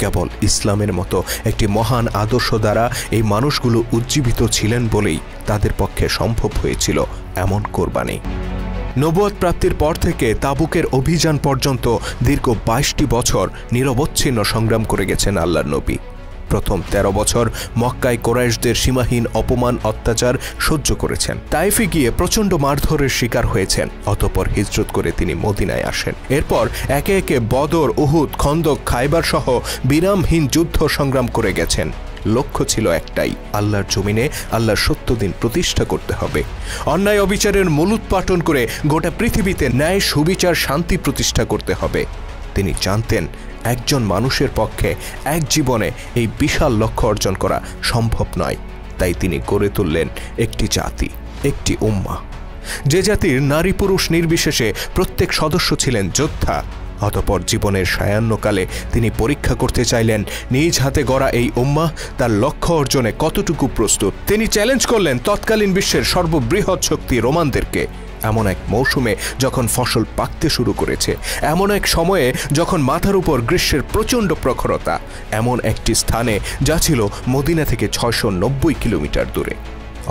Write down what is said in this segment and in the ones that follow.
কেবল ইসলামের মতো একটি মহান আদর্শ দ্বারা এই মানুষগুলো উজ্জীবিত ছিলেন বলেই তাদের পক্ষে সম্ভব হয়েছিল এমন কোরবানি। নবুয়ত প্রাপ্তির পর থেকে তাবুকের অভিযান পর্যন্ত দীর্ঘ ২২টি বছর নিরবচ্ছিন্ন সংগ্রাম করে গেছেন আল্লাহর নবী। প্রথম ১৩ বছর মক্কায় কুরাইশদের সীমাহীন অপমান অত্যাচার সহ্য করেছেন। তায়েফে গিয়ে প্রচণ্ড মারধরের শিকার হয়েছেন। অতঃপর হিজরত করে তিনি মদিনায় আসেন। এরপর একে একে বদর, উহুদ, খন্দক, খায়বার সহ বিরামহীন যুদ্ধ সংগ্রাম করে গেছেন। লক্ষ্য ছিল একটাই, আল্লাহর জমিনে আল্লাহর সত্য দিন প্রতিষ্ঠা করতে হবে। অন্যায় অবিচারের মূলোৎপাটন করে গোটা পৃথিবীতে ন্যায়, সুবিচার, শান্তি প্রতিষ্ঠা করতে হবে। তিনি জানতেন একজন মানুষের পক্ষে এক জীবনে এই বিশাল লক্ষ্য অর্জন করা সম্ভব নয়। তাই তিনি গড়ে তুললেন একটি জাতি, একটি উম্মাহ, যে জাতির নারী পুরুষ নির্বিশেষে প্রত্যেক সদস্য ছিলেন যোদ্ধা। অতঃপর জীবনের সায়াহ্নকালে তিনি পরীক্ষা করতে চাইলেন নিজ হাতে গড়া এই উম্মাহ তার লক্ষ্য অর্জনে কতটুকু প্রস্তুত। তিনি চ্যালেঞ্জ করলেন তৎকালীন বিশ্বের সর্ববৃহৎ শক্তি রোমানদেরকে। এমন এক মৌসুমে যখন ফসল পাকতে শুরু করেছে, এমন এক সময়ে যখন মাথার উপর গ্রীষ্মের প্রচণ্ড প্রখরতা, এমন একটি স্থানে যা ছিল মদিনা থেকে ৬৯০ কিলোমিটার দূরে।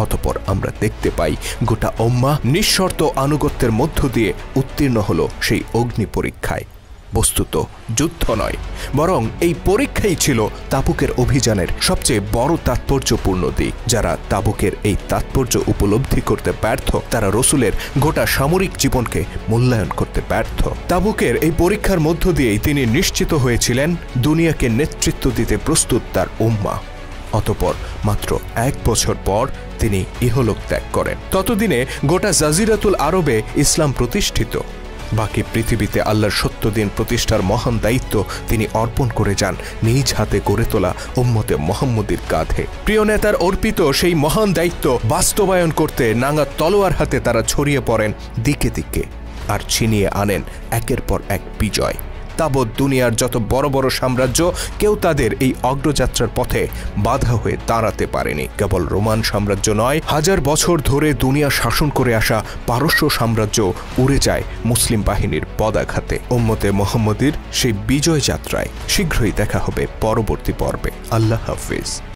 অতঃপর আমরা দেখতে পাই গোটা উম্মাহ নিঃশর্ত আনুগত্যের মধ্য দিয়ে উত্তীর্ণ হল সেই অগ্নি পরীক্ষায়। বস্তুত যুদ্ধ নয়, বরং এই পরীক্ষাই ছিল তাবুকের অভিযানের সবচেয়ে বড় তাৎপর্যপূর্ণ দিক। যারা তাবুকের এই তাৎপর্য উপলব্ধি করতে ব্যর্থ, তারা রসুলের গোটা সামরিক জীবনকে মূল্যায়ন করতে ব্যর্থ। তাবুকের এই পরীক্ষার মধ্য দিয়েই তিনি নিশ্চিত হয়েছিলেন দুনিয়াকে নেতৃত্ব দিতে প্রস্তুত তার উম্মাহ। অতঃপর মাত্র ১ বছর পর তিনি ইহলোক ত্যাগ করেন। ততদিনে গোটা জাজিরাতুল আরবে ইসলাম প্রতিষ্ঠিত। বাকি পৃথিবীতে আল্লাহর সত্য দিন প্রতিষ্ঠার মহান দায়িত্ব তিনি অর্পণ করে যান নিজ হাতে গড়ে তোলা উম্মতে মুহাম্মদীর কাঁধে। প্রিয় নেতার অর্পিত সেই মহান দায়িত্ব বাস্তবায়ন করতে নাঙ্গা তলোয়ার হাতে তারা ছড়িয়ে পড়েন দিকে দিকে, আর ছিনিয়ে আনেন একের পর এক বিজয়। তাবৎ দুনিয়ার যত বড় বড় সাম্রাজ্য কেউ তাদের এই অগ্রযাত্রার পথে বাধা হয়ে দাঁড়াতে পারেনি। কেবল রোমান সাম্রাজ্য নয়, ১০০০ বছর ধরে দুনিয়া শাসন করে আসা পারস্য সাম্রাজ্য উড়ে যায় মুসলিম বাহিনীর পদাঘাতে। উম্মতে মুহাম্মদীর সেই বিজয় যাত্রায় শীঘ্রই দেখা হবে পরবর্তী পর্বে। আল্লাহ হাফেজ।